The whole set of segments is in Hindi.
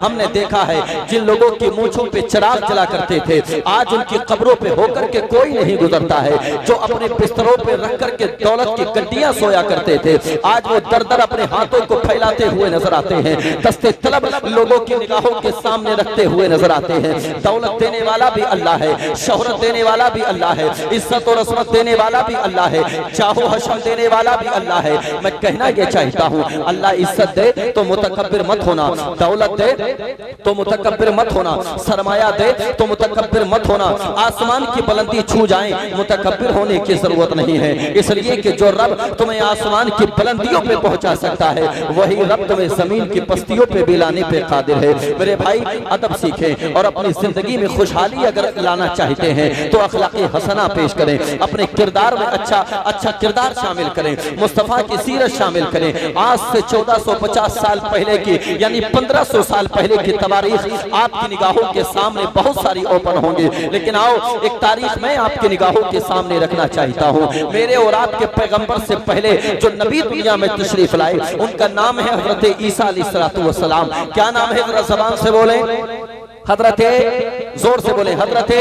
हमने देखा है जिन लोगों की मूंछों पे चिराग जला करते थे, आज उनकी कब्रों पे होकर के कोई नहीं गुजरता है। जो अपने बिस्तरों पे रख करके दौलत की गड्डियां सोया करते थे, आज वो दर दर अपने हाथों को फैलाते हुए नजर आते हैं, दस्ते तलब लोगों की निगाहों के सामने रखते हुए नजर आते हैं। दौलत देने वाला भी अल्लाह है, शोहरत देने वाला भी अल्लाह है, इज्जत और असमत देने वाला भी अल्लाह है, चाहो हशम देने वाला भी अल्लाह है। मैं कहना यह चाहता हूँ, अल्लाह इज्जत दे तो मुतकब्बिर मत होना, दौलत दे तो मुतकब्बिर मत होना, सरमाया दे तो मुतकब्बिर मत होना। आसमान की बुलंदी छू जाए मुतकब्बिर होने की जरूरत नहीं है, इसलिए कि जो रब तुम्हें आसमान की बुलंदियों पे पहुंचा सकता है, वही रब तुम्हें जमीन की पस्तियों पे भी लाने पे कादिर है। मेरे भाई अदब सीखें और अपनी जिंदगी में खुशहाली अगर लाना चाहते हैं तो अखलाक़े हसना पेश करें, अपने किरदार में अच्छा किरदार शामिल करें, मुस्तफ़ा की सीरत शामिल करें। आज से 1450 साल पहले की यानी 1500 साल पहले की तवारीख आपकी निगाहों के सामने बहुत सारी ओपन होंगी, लेकिन आओ एक तारीख मैं आपकी निगाहों के सामने रखना चाहता हूँ। मेरे और आपके पैगंबर से पहले जो नबी दुनिया में तशरीफ लाए, उनका नाम है हजरत ईसा अलैहिस्सलातु वस्सलाम। क्या नाम है, जरा ज़बान से बोले, हजरते, जोर से बोले, हजरते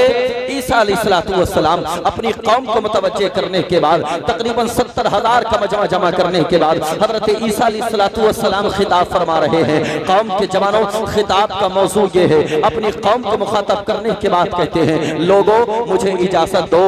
ईसा अलैहिस्सलातु वस्सलाम। अपनी कौम को मुतवज्जे करने के बाद, तकरीबन 70,000 का मजमा जमा करने के बाद हजरत ईसा अलैहिस्सलातु वस्सलाम खिताब फरमा रहे हैं। कौम के जवानों, खिताब का मौजू ये है, अपनी कौम को मुखातब करने के बाद कहते हैं, लोगों मुझे इजाजत दो,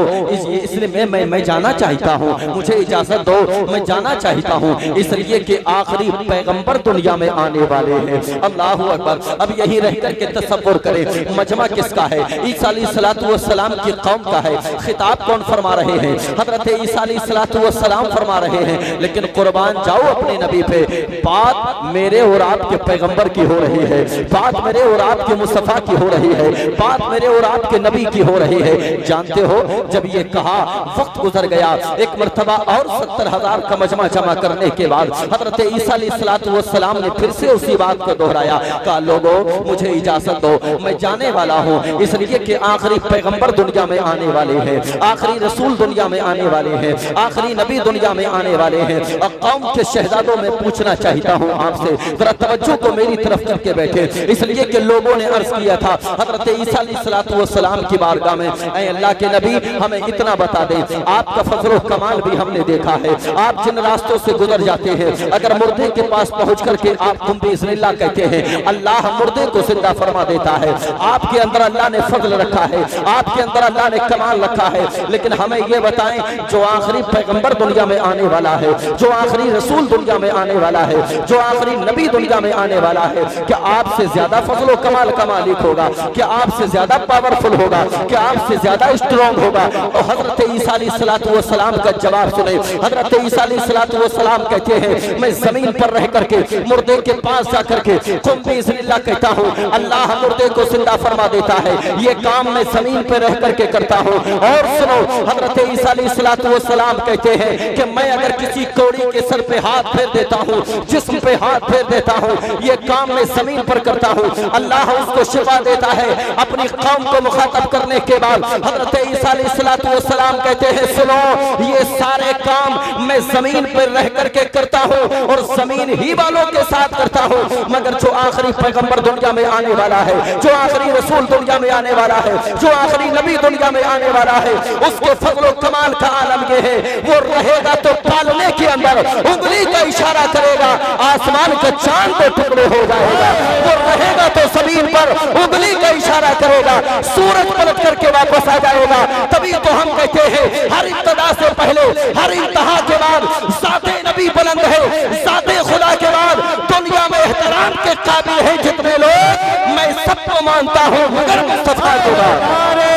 इसलिए मैं जाना चाहता हूँ, मुझे इजाजत दो, मैं जाना चाहता हूँ, इसलिए कि आखिरी पैगंबर दुनिया में आने वाले हैं। अल्लाहु अकबर। अब यही रह करके तसव्वुर करें, मजमा किसका है? ईसा अलैहिस्सलातु वस्सलाम की कौम का है। खिताब कौन फरमा रहे हैं? हजरत ईसा अलैहिस्सलातु वस्सलाम फरमा रहे हैं। लेकिन कुर्बान जाओ अपने नबी पे, बात मेरे और आपके पैगंबर की हो रही है, बात मेरे और आपके मुस्तफा की हो रही है, बात मेरे और आपके नबी की हो रही है। जानते हो, जब ये कहा, वक्त गुजर गया, एक मर्तबा और 70,000 का मजमा जमा करने के बाद हजरत ईसा अलैहिस्सलातु वस्सलाम ने फिर से उसी बात को दोहराया, कहा लोगों मुझे इजाजत दो, मैं जाने वाला हूँ, इसलिए कि आखिरी पैगंबर दुनिया में आने वाले हैं, आखिरी रसूल दुनिया में आने वाले हैं, आखिरी नबी दुनिया में आने वाले हैं। और कौम के शहजादों में पूछना चाहता हूँ आपसे, जरा तवज्जो को मेरी तरफ करके बैठे, इसलिए कि लोगों ने अर्ज किया था हजरत ईसा अलैहिस्सलातु वस्सलाम की बारगाह में, ऐ अल्लाह के नबी हमें इतना बता दें, आपका फजल कमाल भी हमने देखा है, आप जिन रास्तों से गुजर जाते हैं, अगर मुर्दे के पास पहुंच करके आप तुम बिस्मिल्लाह कहते हैं, अल्लाह मुर्दे को जिंदा फरमा देता है। आपके अंदर अल्लाह ने फजल रखा है, आपके अंदर अल्लाह ने कमाल रखा है। लेकिन हमें ये बताएं, जो आखिरी पैगंबर दुनिया में आने वाला है, जो आखिरी रसूल दुनिया में आने वाला है, जो आखिरी नबी दुनिया में आने वाला है, क्या आपसे ज्यादा फजल कमाल का मालिक होगा? क्या आपसे ज्यादा पावरफुल होगा? क्या आपसे ज्यादा स्ट्रॉन्ग होगा? और हजरत ईसा अलैहिस्सलातु वस्सलाम का जवाब सुने। हजरत ईसा अलैहिस्सलातु वस्सलाम कहते हैं, मैं जमीन पर रह करके मुर्दे के पास जा करके तुम बिस्मिल्लाह कहता हूँ, अल्लाह मुर्दे को जिंदा फरमा देता है। ये काम मैं जमीन पर रह करके करता हूँ। और सुनो, हजरत ईसा अलैहिस्सलातु वस्सलाम कहते हैं कि मैं अगर किसी कौड़ी के सर पे हाथ फेर देता हूँ, जिस्म पे हाथ फेर देता हूँ, ये काम मैं जमीन पर करता हूँ, अल्लाह उसको शिफा देता है। अपनी कौम को मुखातब करने के बाद हजरत ईसा अलैहिस्सलातु वस्सलाम कहते हैं, सुनो, ये सारे काम मैं जमीन पर रह करके करता हूँ और जमीन ही वालों के साथ करता हूँ, मगर जो आखिरी पैगंबर दुनिया में आने वाला है, जो आखिरी रसूल दुनिया में आने वाला है, जो आखिरी नबी दुनिया में आने वाला है, उसके फजल कमाल का आलम ये है, वो रहेगा तो पालने के अंदर उंगली का इशारा करेगा, आसमान का चांद के टुकड़े हो जाएगा। वो रहेगा तो जमीन पर उंगली का इशारा करेगा, सूरज पलट करके वापस आ जाएगा। तभी तो हम कहते हैं, हर इब्तिदा से पहले, हर इंतहा के बाद ज़ाते नबी बुलंद है, ज़ाते खुदा के बाद दुनिया में एहतराम के काबिल है जितने लोग, मैं सबको मानता हूँ मगर मुस्तफा को। नारे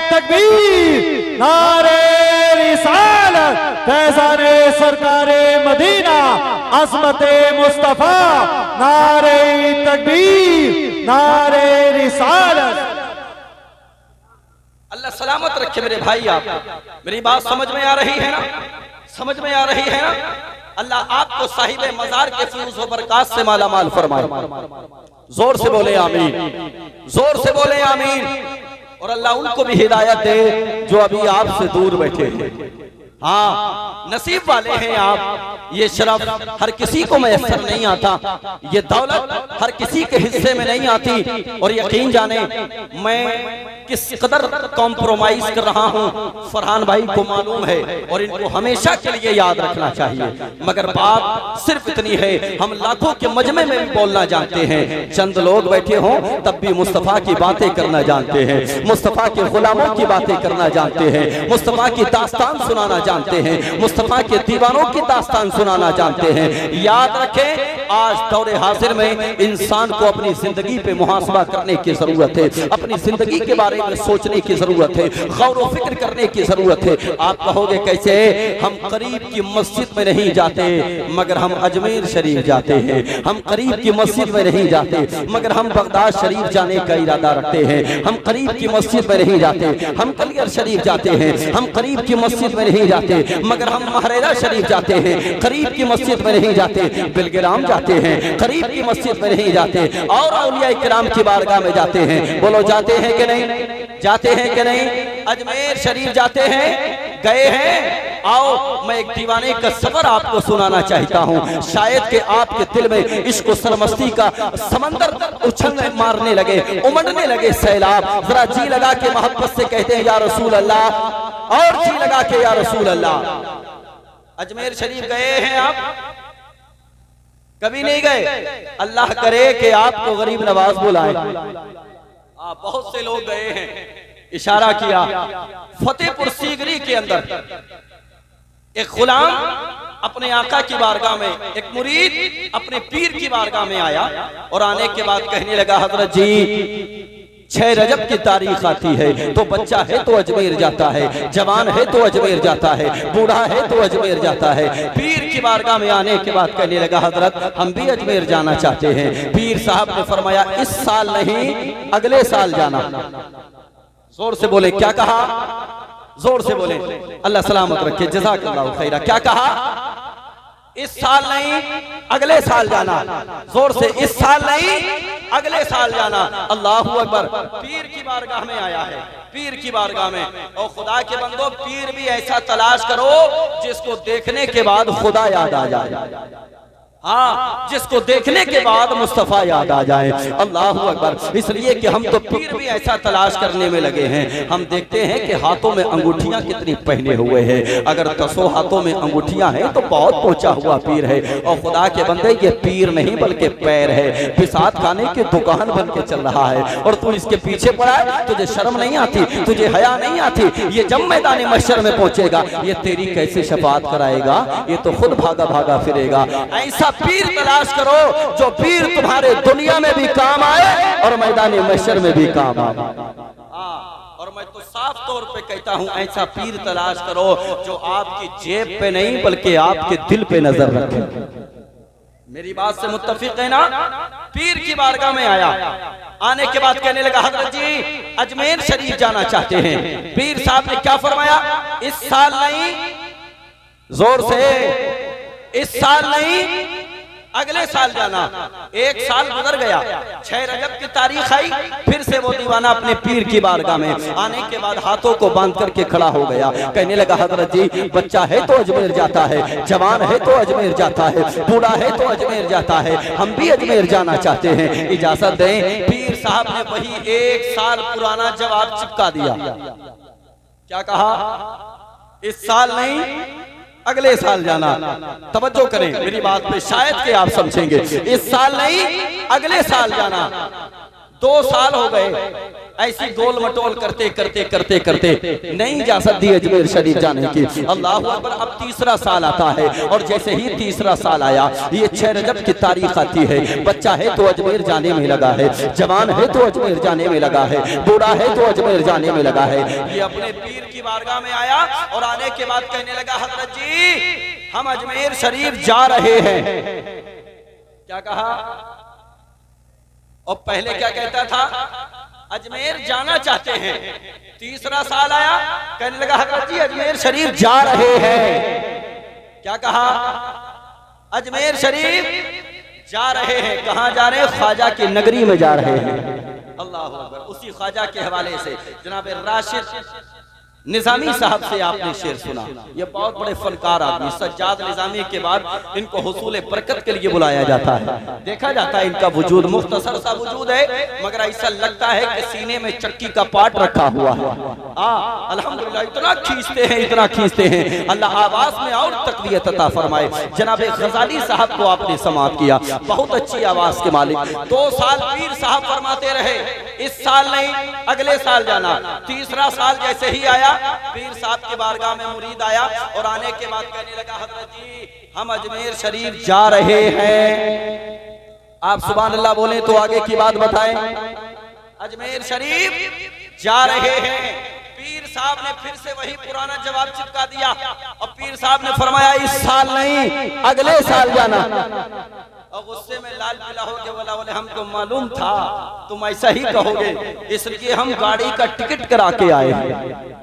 तकबीर, नारे रिसालत, फैज़ाने सरकारे मदीना, अज़मते मुस्तफा, नारे तकबीर, नारे रिसालत। अल्लाह सलामत रखे मेरे भाई। आप मेरी बात समझ में आ रही है ना? समझ में आ रही है ना? अल्लाह आपको साहिबे मज़ार के फयूज़ व बरक़ात से माला माल फरमाए। जोर से बोले आमीन, जोर से बोले आमीन। और अल्लाह उनको भी हिदायत दे जो अभी आपसे दूर बैठे हैं। हाँ, नसीब वाले हैं आप। ये शरफ हर किसी को मैसर नहीं आता, ये दौलत हर किसी के हिस्से में नहीं आती। और यकीन जाने मैं किस कदर कॉम्प्रोमाइज कर रहा हूँ फरहान भाई को मालूम है, और इनको हमेशा के लिए याद रखना चाहिए। मगर बात सिर्फ इतनी है, हम लाखों के मजमे में भी बोलना जानते हैं, चंद लोग बैठे हों तब भी मुस्तफा की बातें करना जानते हैं, मुस्तफा के गुलामों की बातें करना जानते हैं, मुस्तफा की दास्तान सुनाना जानते हैं, मुस्तफा के दीवानों की दास्तान सुनाना जानते हैं। याद रखें, आज दौरे हाजिर में इंसान को अपनी जिंदगी पे मुहासबा करने की जरूरत है, अपनी जिंदगी के बारे में सोचने की जरूरत है, गौर व फिक्र करने की जरूरत है। आप कहोगे कैसे? हम करीब की मस्जिद में नहीं जाते मगर हम अजमेर शरीफ जाते हैं, हम करीब की मस्जिद में नहीं जाते मगर हम बगदाद शरीफ जाने का इरादा रखते हैं, हम करीब की मस्जिद में नहीं जाते, हम कलियर शरीफ जाते हैं, हम करीब की मस्जिद में नहीं जाते मगर हम महरेरा शरीफ जाते हैं, करीब की मस्जिद में नहीं जाते, बिलगिराम जाते हैं, करीब की मस्जिद में नहीं जाते, और औलिया किराम की बारगाह में जाते हैं। बोलो जाते हैं कि नहीं? जाते हैं कि नहीं? अजमेर शरीफ जाते हैं, गए हैं? आओ मैं एक दीवाने का सफर आपको सुनाना चाहता हूँ। शायद कि आपके दिल में इश्क सरमस्ती का समंदर उछलने मारने लगे, उमड़ने लगे सैलाब। जरा जी लगा के मोहब्बत से कहते हैं या रसूल अल्लाह, और जी लगा के या रसूल अल्लाह। अजमेर शरीफ गए हैं आप? कभी नहीं गए? अल्लाह करे कि आपको गरीब नवाज बुलाए। बहुत से लोग गए हैं। इशारा किया, फतेहपुर सीगरी के अंदर एक गुलाम अपने आका की बारगाह में, एक मुरीद अपने पीर की बारगाह में आया और आने के बाद कहने लगा, हजरत जी 6 रजब की तारीख आती है तो बच्चा है तो अजमेर जाता है, जवान है तो अजमेर जाता है, बूढ़ा है तो अजमेर जाता है। पीर की बारगाह में आने के बाद कहने लगा, हजरत हम भी अजमेर जाना चाहते हैं। पीर साहब ने फरमाया, इस साल नहीं अगले साल जाना। जोर से बोले, क्या कहा? जोर से बोले, अल्लाह सलामत रखे, जज़ाकल्लाहु खैरा। क्या कहा? इस साल नहीं अगले साल जाना। जोर से, इस साल नहीं अगले साल जाना। अल्लाहु अकबर। पीर की बारगाह में आया है, पीर की बारगाह में। और खुदा के बंदो, पीर भी ऐसा तलाश करो जिसको देखने के बाद खुदा याद आ जाए। हाँ, जिसको देखने के बाद मुस्तफा याद आ जाए। अल्लाहु अकबर। इसलिए कि हम तो पीर भी ऐसा तलाश करने में लगे हैं। हम देखते हैं कि हाथों में अंगूठियां कितनी पहने हुए हैं। अगर 10 हाथों में अंगूठियां हैं तो बहुत पहुंचा हुआ पीर है। और खुदा के बंदे, ये पीर नहीं बल्कि पैर है। बिसात खाने की दुकान बन के चल रहा है और तू इसके पीछे पड़ा है। तुझे शर्म नहीं आती? तुझे हया नहीं आती? ये जब मैदान महशर में पहुंचेगा, ये तेरी कैसे शफाअत कराएगा? ये तो खुद भागा भागा फिरेगा। ऐसा पीर तलाश करो जो पीर तुम्हारे दुनिया में भी काम आए और मैदान महशर में भी काम आए। और मैं तो साफ तौर पे कहता हूं, ऐसा पीर तलाश करो जो आपकी जेब पे नहीं बल्कि आपके दिल पे नजर रखे। मेरी बात से मुत्तफिक है ना? पीर की बारगाह में आया, आने के बाद कहने लगा, हजरत जी अजमेर शरीफ जाना चाहते हैं। पीर साहब ने क्या फरमाया? इस साल नहीं, जोर से, इस साल नहीं अगले साल जाना। 1 साल गुजर गया, 6 रजब की तारीख आई, फिर से वो दीवाना अपने पीर की बारगाह में आने के बाद हाथों को बांध करके खड़ा हो गया। कहने लगा, हजरत जी बच्चा है तो अजमेर जाता है, जवान है तो अजमेर जाता है, बूढ़ा है तो अजमेर जाता है, हम भी अजमेर जाना चाहते हैं, इजाजत दें। पीर साहब ने वही 1 साल पुराना जवाब चिपका दिया। क्या कहा? इस साल नहीं अगले साल जाना। तवज्जो करें मेरी बात पे, शायद कि आप समझेंगे। इस साल नहीं अगले साल जाना। 2 साल हो गए ऐसी गोल मटोल करते करते करते करते नहीं इजाजत दी अजमेर शरीफ जाने की। अल्लाह अकबर। अब 3रा साल आता है और जैसे ही 3रा साल आया, ये 6 रजब की तारीख आती है। बच्चा है तो अजमेर जाने में लगा है, जवान है तो अजमेर जाने में लगा है, बूढ़ा है तो अजमेर जाने में लगा है। ये अपने पीर की बारगाह में आया और आने के बाद कहने लगा, हजरत जी हम अजमेर शरीफ जा रहे हैं। क्या कहा? और पहले क्या कहता था? अजमेर जाना चाहते हैं। 3रा साल आया, कहने लगा, हजरत जी अजमेर शरीफ जा रहे हैं। क्या कहा? अजमेर शरीफ जा रहे हैं। कहां जा रहे हैं? ख्वाजा की नगरी में जा रहे हैं। अल्लाह अकबर। उसी ख्वाजा के हवाले से जनाब राशिद निजामी साहब से आपने शेर सुना, ये बहुत बड़े फनकार आदमी, सज्जाद निजामी के बाद इनको हुसूल बरकत के लिए बुलाया जाता है। देखा जाता है इनका वजूद मुख्तसर सा वजूद है, मगर ऐसा लगता है कि सीने में चक्की का पाट रखा हुआ है। अल्हम्दुलिल्लाह इतना खींचते हैं, इतना खींचते हैं, अल्लाह आवाज में और तकवीयत अता फरमाए। जनाब गजाली साहब को आपने समाअत किया, बहुत अच्छी आवाज के मालिक। 2 साल पीर साहब फरमाते रहे, इस साल नहीं अगले साल जाना। तीसरा साल जैसे ही आया, पीर साहब की बारगाह में मुरीद आया और आने के बाद कहने लगा, हजरत जी हम अजमेर शरीफ जा रहे हैं। आप सुभान अल्लाह बोले तो आगे की बात बताएं। अजमेर शरीफ जा रहे हैं। पीर साहब ने फिर से वही पुराना जवाब चिपका दिया और पीर साहब ने फरमाया, इस साल नहीं अगले साल जाना। और गुस्से में लाल पीला हो गया, बोला बोले हमको मालूम था तुम ऐसा ही कहोगे, इसलिए हम गाड़ी का टिकट करा के आए हैं।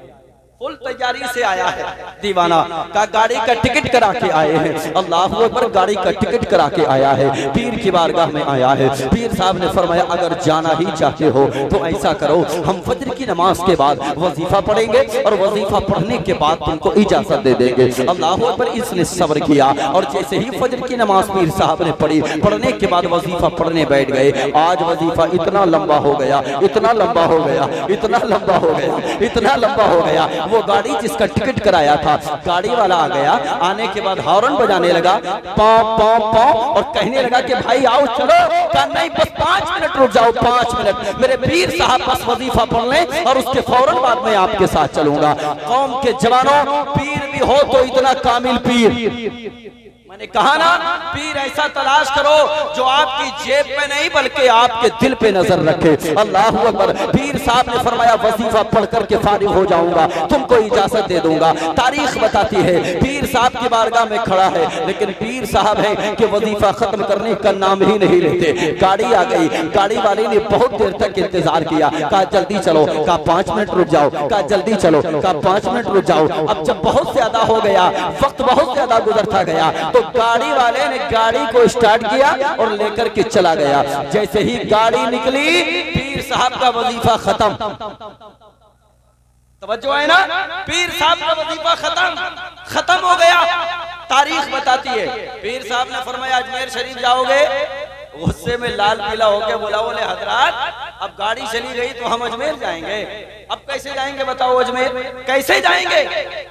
फुल तैयारी से आया है दीवाना का, गाड़ी का टिकट करा के आए हैं। अल्लाह अकबर, गाड़ी का टिकट करा के आया है, पीर की बारगाह में आया है। पीर साहब ने फरमाया, अगर जाना ही चाहते हो तो ऐसा करो, हम फजर की नमाज के बाद वजीफा पढ़ेंगे और वजीफा पढ़ने के बाद तुमको इजाजत दे देंगे। अल्लाह अकबर, इसने सब्र किया और जैसे ही फजर की नमाज पीर साहब ने पढ़ी, पढ़ने के बाद वजीफा पढ़ने बैठ गए। आज वजीफा इतना लंबा हो गया, इतना लंबा हो गया, इतना लंबा हो गया, इतना लंबा हो गया। वो गाड़ी जिसका टिकट कराया था, गाड़ी वाला आ गया, आने के बाद हॉर्न बजाने लगा, पाँव पाँव पाँव, और कहने लगा कि भाई आओ चलो। कहा नहीं, बस 5 मिनट रुक जाओ, 5 मिनट, मेरे पीर साहब बस वजीफा पढ़ लें और उसके फौरन बाद में आपके साथ चलूंगा। कौम के जवानों, पीर भी हो तो इतना कामिल पीर, मैंने कहा ना, पीर ऐसा तलाश करो जो आपकी जेब पे नहीं बल्कि आपके दिल पे नजर रखे। अल्लाह अकबर। पीर साहब ने फरमाया, वजीफा पढ़ करके फारिग हो जाऊंगा, तुमको इजाजत दे दूंगा। तारीख बताती है, पीर साहब की बारगाह में खड़ा है, लेकिन पीर साहब है कि वजीफा खत्म करने का नाम ही नहीं लेते। गाड़ी आ गई, गाड़ी वाले ने बहुत देर तक इंतजार किया, कहा जल्दी चलो, कहा 5 मिनट रुक जाओ, कहा जल्दी चलो, कहा 5 मिनट रुक जाओ। अब जब बहुत ज्यादा हो गया, वक्त बहुत ज्यादा गुजरता गया, तो गाड़ी वाले ने गाड़ी को स्टार्ट किया और लेकर के चला गया। जैसे ही गाड़ी निकली, पीर साहब का वजीफा खत्म। तवज्जो है ना, पीर साहब का वजीफा खत्म हो गया। तारीख बताती है, पीर साहब ने फरमाया अजमेर शरीफ जाओगे। गुस्से में लाल पीला होकर बोला, बोले हजरात अब गाड़ी चली गई तो हम अजमेर जाएंगे, अब कैसे जाएंगे बताओ, अजमेर कैसे जाएंगे?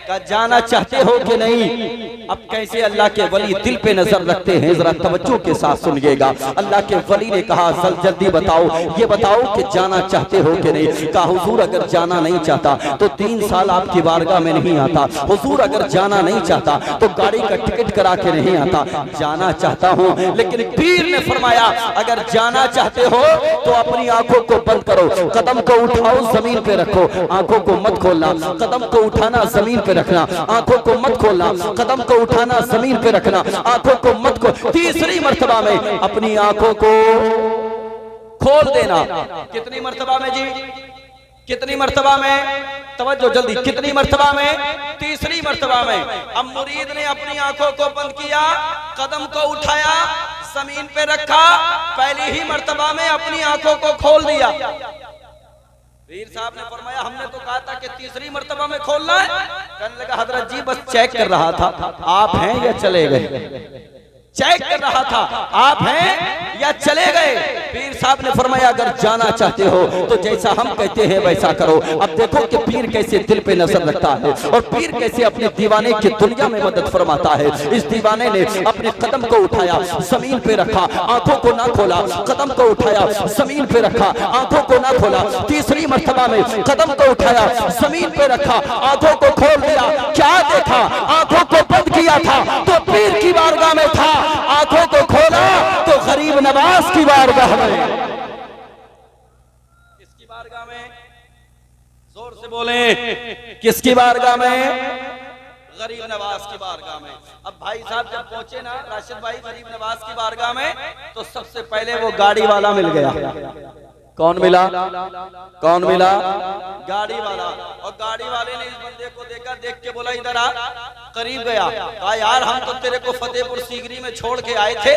का जाना चाहते हो कि नहीं? अब कैसे? अल्लाह के वली दिल पे नजर रखते हैं, जरा तवज्जो के साथ सुनिएगा। अल्लाह के वली ने कहा, जल्दी बताओ, ये बताओ कि जाना चाहते हो कि नहीं? कहा हुजूर अगर जाना नहीं चाहता तो 3 साल आपकी बारगाह में नहीं आता। हुजूर अगर जाना नहीं चाहता तो गाड़ी का टिकट करा के नहीं आता। जाना चाहता हूँ, लेकिन पीर ने फरमाया अगर जाना चाहते हो तो अपनी आंखों को बंद करो, कदम को उठाओ, जमीन पे रखो, आंखों को मत खोलना। कदम को उठाना, जमीन पे रखना, आंखों को मत खोलना। कदम को उठाना, जमीन पे रखना, आंखों को मत खोल। तीसरी मर्तबा में अपनी आंखों को खोल देना। कितनी मर्तबा में जी? कितनी मर्तबा में? तवज्जो जल्दी, कितनी मर्तबा में? तीसरी मर्तबा में। अब मुरीद ने अपनी आंखों को बंद किया, कदम को उठाया, जमीन पे रखा, पहली ही मर्तबा में अपनी आंखों को खोल दिया। पीर साहब ने फरमाया हमने तो कहा था कि तीसरी मर्तबा में खोलना है। कहने लगा हजरत जी बस चेक कर रहा था, आप हैं या चले गए? चेक कर रहा था, आप हैं या चले गए? पीर साहब ने फरमाया अगर जाना चाहते हो तो जैसा हम कहते हैं वैसा करो। अब देखो कि पीर कैसे दिल पे नजर रखता है और पीर कैसे अपने दीवाने की दुनिया में मदद फरमाता है। इस दीवाने ने अपने कदम को उठाया, जमीन पे रखा, आंखों को ना खोला। कदम को उठाया, जमीन पे रखा, आंखों को ना खोला। तीसरी मर्तबा में कदम को उठाया, जमीन पे रखा, आंखों को खोल दिया। क्या देखा? आंखों को बंद किया था तो पीर की बारगाह में था, आंखों को खोला तो गरीब नवाज की बारगाह में। किसकी बारगाह में? जोर से बोले, किसकी बारगाह में? गरीब नवाज की बारगाह में। अब भाई साहब जब पहुंचे ना, राशिद भाई, गरीब नवाज की बारगाह में, तो सबसे पहले वो गाड़ी वाला मिल गया। कौन मिला? कौन मिला? गाड़ी वाला। और गाड़ी वाले ने इस बंदे को देखा, देख के बोला इधर आ। करीब गया, कहा यार हम तो तेरे को फतेहपुर सीकरी में छोड़ के आए थे,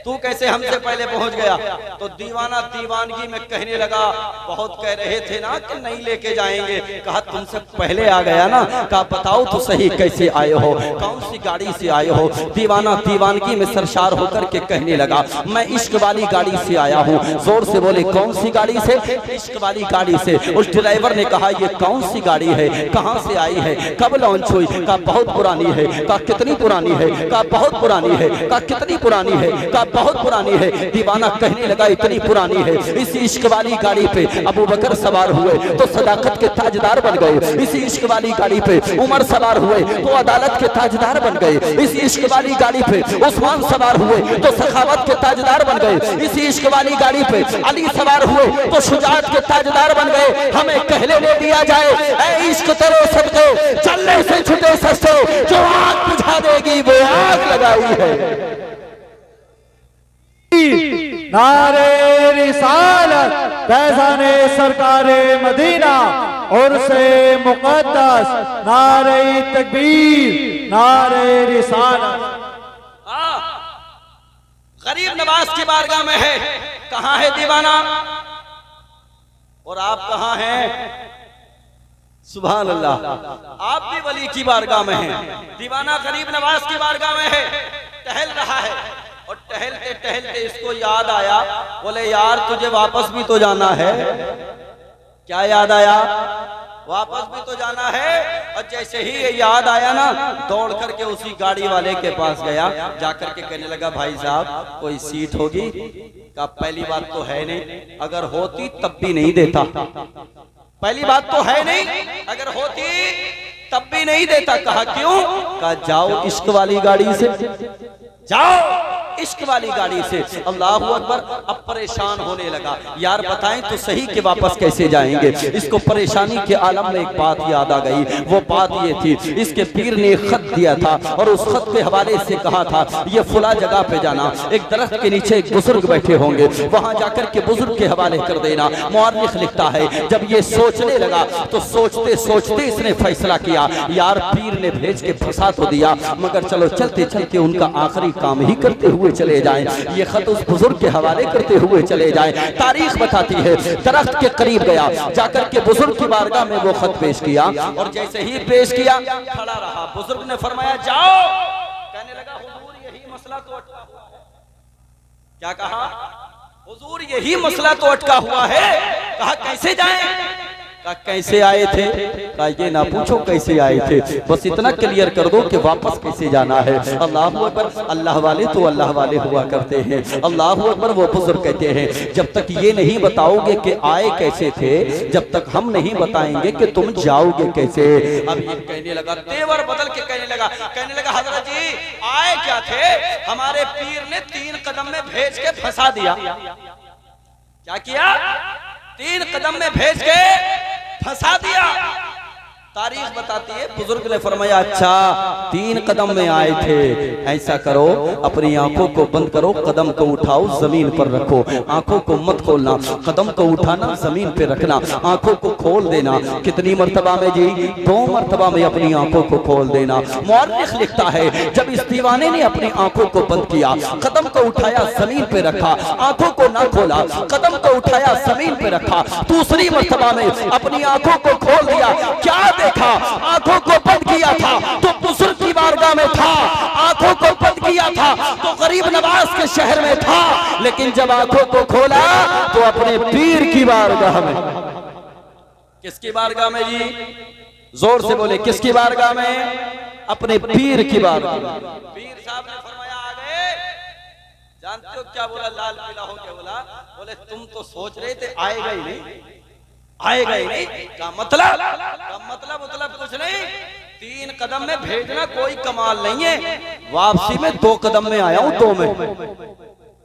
तू कैसे हमसे पहले पहुंच गया? तो दीवाना दीवानगी में कहने लगा, बहुत कह रहे थे ना कि नहीं लेके जाएंगे, कहा तुमसे पहले आ गया ना, कहा बताओ तो सही कैसे आए हो, कौन सी गाड़ी से आए हो? दीवाना दीवानगी में सरशार होकर के कहने लगा, मैं इश्क वाली गाड़ी से आया हूँ। जोर से बोले कौन सी गाड़ी से? इश्क वाली गाड़ी से। उस ड्राइवर ने कहा ये कौन सी गाड़ी है, कहाँ से आई है, कब लॉन्च हुई? कहा बहुत पुरानी है। कहा कितनी पुरानी है? कहा बहुत पुरानी है। कहा कितनी पुरानी है? कहा बहुत पुरानी है। दीवाना कहने लगा इतनी पुरानी है, इस इश्क वाली गाड़ी पे अबू बकर सवार हुए तो सदाकत के ताजदार बन गए, इस इश्क वाली गाड़ी पे उमर सवार हुए तो अदालत के ताजदार बन गए, इस इश्क वाली गाड़ी पे उस्मान सवार हुए तो सखावत के ताजदार बन गए, इस इश्क वाली गाड़ी पे अली सवार हुए तो शुजाअत के ताजदार बन गए। हमें कहले ले दिया जाए, ऐ इश्क तेरे सदके चलने से छुटे सस्ते, जो आग बुझा देगी वो आग लगाई है। नारे रिसालत फैज़ाने सरकारे मदीना और से मुक़द्दस, नारे तकबीर, नारे रिसालत। गरीब नवाज की बारगाह में है, कहां है दीवाना और आप कहां हैं? सुभान अल्लाह, आप भी वली की बारगाह में हैं, दीवाना गरीब नवाज की बारगाह में है, टहल रहा है और टहलते टहलते इसको याद आया, बोले यार तुझे वापस भी तो जाना है। क्या याद आया? वापस भी तो जाना है। और जैसे ही ये याद आया ना, दौड़ करके उसी गाड़ी वाले के पास गया, जाकर के कहने लगा भाई साहब कोई सीट होगी? का पहली बात तो है नहीं, अगर होती तब भी नहीं देता। पहली बात तो है नहीं, अगर होती तब भी नहीं देता। कहा क्यों? कहा जाओ इश्क वाली गाड़ी से, जाओ इश्क वाली गाड़ी से। अल्लाह अकबर। अब परेशान होने लगा, यार बताएं तो सही कि वापस कैसे जाएंगे? इसको परेशानी के आलम में एक बात याद आ गई। वो बात ये थी, इसके पीर ने एक खत दिया था और उस खत के हवाले से कहा था ये फुला जगह पे जाना, एक दरख्त के नीचे एक बुजुर्ग बैठे होंगे, वहां जाकर के बुजुर्ग के हवाले कर देना। मुअर्रिख लिखता है जब ये सोचने लगा तो सोचते सोचते इसने फैसला किया, यार पीर ने भेज के फंसा तो दिया, मगर चलो चलते चलते उनका आखिरी काम ही करते हुए चले जाएं। ये खत उस बुजुर्ग के हवाले करते हुए चले जाएं। तारीख बताती है दरख्त के करीब गया, जाकर के बुजुर्ग की बारगाह में वो खत पेश किया और जैसे ही पेश किया खड़ा रहा। बुजुर्ग ने फरमाया जाओ। कहने लगा हुजूर यही मसला तो अटका हुआ है। क्या कहा? हुजूर यही मसला तो अटका हुआ है। कहा कैसे जाएं? कहा कैसे आए थे? कहा ये ना पूछो कैसे आए थे, बस इतना क्लियर कर दो कि वापस कैसे जाना है। अल्लाह अकबर। अल्लाह वाले तो अल्लाह वाले हुआ करते हैं। अल्लाह अकबर। वो बुजुर्ग कहते हैं जब तक ये नहीं बताओगे कि आए कैसे थे, जब तक हम नहीं बताएंगे कि तुम जाओगे कैसे। अब ये कहने लगा, तेवर बदल के कहने लगा हजरत जी आए क्या थे? हमारे पीर ने 3 कदम में भेज के फंसा दिया। क्या किया? 3 कदम में भेज के फंसा दिया। तारीख बताती है बुजुर्ग ने फरमाया अच्छा 3 कदम में आए थे, ऐसा करो अपनी आंखों को बंद करो, कदम को उठाओ जमीन पर रखो, आंखों को मत खोलना, कदम को उठाना जमीन पे रखना, आंखों को खोल देना। कितनी मर्तबा में जी? 2 मर्तबा में अपनी आंखों को खोल देना। मुअर्रिख लिखता है जब इस दीवाने ने अपनी आंखों को बंद किया, कदम को उठाया जमीन पे रखा, आंखों को ना खोला, कदम को उठाया जमीन पे रखा, दूसरी मर्तबा में अपनी आंखों को खोल दिया, क्या देखा? आंखों को बंद किया था तो बुजुर्ग की बारगाह में था, आंखों को बंद किया था तो गरीब नवाज के शहर में था, लेकिन जब आंखों को खोला तो अपने पीर की बारगाह में। किसकी बारगाह में जी? जोर से बोले किसकी बारगाह में? अपने पीर की बारगाह में। पीर साहब ने फरमाया आ गए। जानते हो क्या बोला? लाल पीला होके बोला, बोले तुम तो सोच रहे थे आएगा ही नहीं, आएगा ही नहीं। का मतलब कुछ नहीं। 3 कदम में भेजना कोई कमाल नहीं है, वापसी में 2 कदम में आया हूं, 2 में।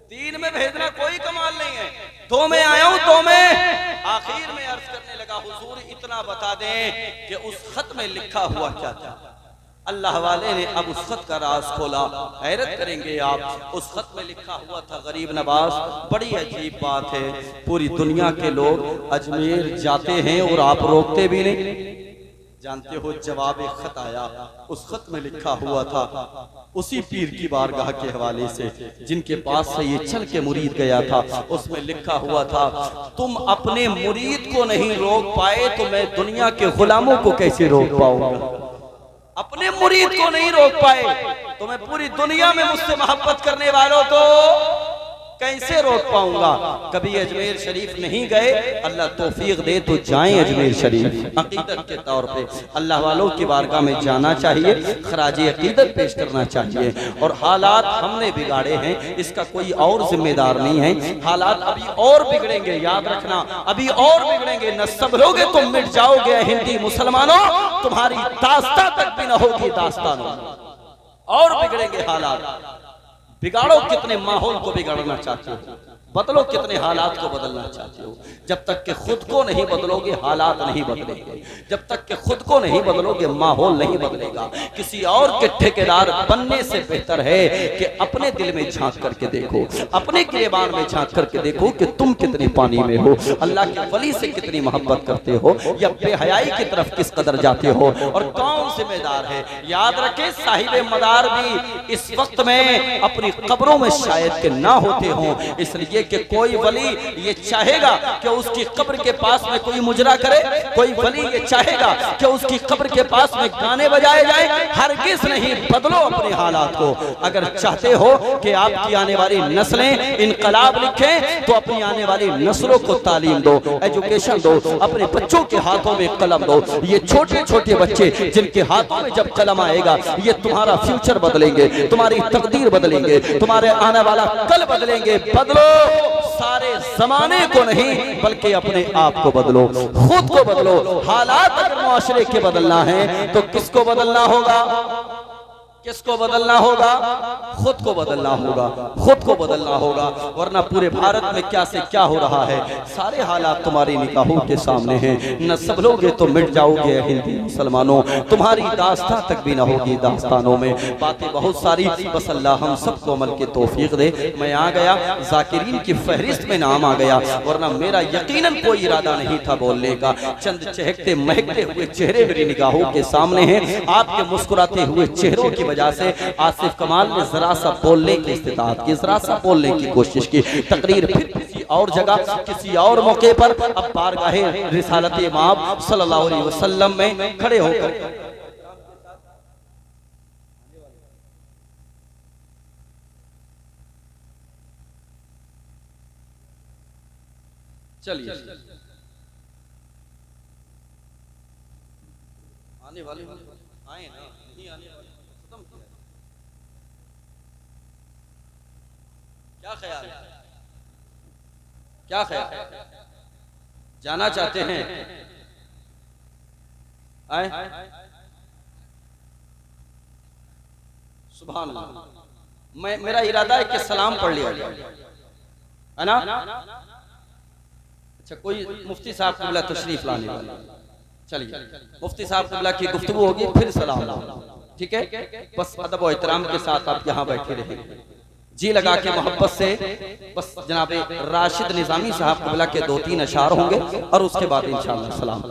3 में भेजना कोई कमाल नहीं है, 2 में आया हूं, 2 में। आखिर में अर्ज करने लगा हुजूर इतना बता दें कि उस खत में लिखा हुआ क्या था। अल्लाह वाले ने अब उस खत का राज खोला। हैरत करेंगे आप, उस खत में लिखा हुआ था गरीब नवाज। बड़ी अजीब बात है, पूरी दुनिया के लोग अजमेर जाते हैं और आप रोकते भी नहीं। जानते हो जवाब एक खत आया, उस खत में लिखा हुआ था उसी पीर की बारगाह के हवाले से जिनके पास से ये चल के मुरीद गया था। उसमें लिखा हुआ था, तुम अपने मुरीद को नहीं रोक पाए तो मैं दुनिया के गुलामों को कैसे रोक पाऊंगा। अपने मुरीद को नहीं रोक पाए तो मैं पूरी दुनिया में मुझसे मोहब्बत करने वालों को कैसे रोक पाऊंगा। कभी अजमेर शरीफ नहीं गए, अल्लाह तौफीक दे तो जाएं अजमेर शरीफ। अकीदत के तौर पे अल्लाह वालों की बारगाह में जाना चाहिए, खराजे अकीदत पेश करना चाहिए। और हालात हमने बिगाड़े हैं, इसका कोई और जिम्मेदार नहीं है। हालात अभी और बिगड़ेंगे, याद रखना, अभी और बिगड़ेंगे। न संभलोगे तुम मिट जाओगे हिंदी मुसलमानों, तुम्हारी दास्तां तक भी न होगी दास्तानों। और बिगड़ेंगे हालात। बिगाड़ो कितने माहौल को बिगाड़ना चाहते हो, बदलो कितने हालात को बदलना चाहते हो। जब तक कि खुद को नहीं बदलोगे हालात नहीं बदलेंगे, जब तक कि खुद को नहीं बदलोगे माहौल नहीं बदलेगा। किसी और के ठेकेदार बनने से बेहतर है कि अपने दिल में झांक करके देखो, अपने गिरेबान में झांक करके देखो कि तुम कितने पानी में हो, अल्लाह के वली से कितनी मोहब्बत करते हो या बेहयाई की तरफ किस कदर जाते हो और कौन जिम्मेदार है। याद रखें, साहिब मदार भी इस वक्त में अपनी कब्रों में शायद के ना होते हों, इसलिए कि कोई वली ये चाहेगा कि उसकी कब्र के पास में कोई मुजरा करे, कोई वली ये चाहेगा कि उसकी कब्र के पास में गाने बजाए जाए, हरगिज़ नहीं। बदलो अपने हालात को। अगर चाहते हो कि आपकी आने वाली नस्लें इनकलाब लिखें तो अपनी आने वाली नस्लों को तालीम दो, एजुकेशन दो, अपने बच्चों के हाथों में कलम दो। ये छोटे छोटे बच्चे जिनके हाथों में जब कलम आएगा, ये तुम्हारा फ्यूचर बदलेंगे, तुम्हारी तकदीर बदलेंगे, तुम्हारे आने वाला कल बदलेंगे। बदलो, सारे जमाने को नहीं बल्कि अपने आप को बदलो, खुद को बदलो। हालात अगर मुआशरे के बदलना है तो किसको बदलना होगा? किसको बदलना होगा? खुद को बदलना होगा, खुद को बदलना होगा। वरना पूरे भारत में क्या से क्या हो रहा है, सारे हालात तुम्हारी निगाहों के सामने हैं। न संभलोगे तो मिट जाओगे हिंदी मुसलमानों, तुम्हारी दास्तां तक भी न होगी दास्तानों में। बातें बहुत सारी, बस अल्लाह हम सबको अमल की तौफीक दे। मैं आ गया, जाकिरीन की फहरिस्त में नाम आ गया, वरना मेरा यकीनन कोई इरादा नहीं था बोलने का। चंद चहकते महकते हुए चेहरे मेरी निगाहों के सामने हैं। आपके मुस्कुराते हुए चेहरों की वजह से आसिफ कमाल ने जरा सा बोलने की इस्तिताअत की, जरा सा बोलने की कोशिश की। तकरीर फिर किसी और जगह, किसी और मौके पर अब बारगाहे रिसालत इमाम सल्लल्लाहु अलैहि वसल्लम में खड़े होकर चलिए आने वाले आए ना, नहीं आने वाले, खत्म किया। क्या ख्याल है? क्या ख्याल? जाना चाहते हैं? आए? सुभान अल्लाह। मेरा इरादा है कि सलाम पढ़ लिया जाए, है ना? अच्छा, कोई मुफ्ती साहब क़िबला तशरीफ लाने वाले, चलिए मुफ्ती साहब क़िबला की गुफ्तगू होगी, फिर सलाम, ठीक है? बस अदब और एहतराम के साथ आप यहाँ बैठे रहेंगे, जी लगा के मोहब्बत से। बस जनाब राशिद निज़ामी साहब क़िबला के 2-3 अशार होंगे और उसके बाद इंशाअल्लाह सलाम।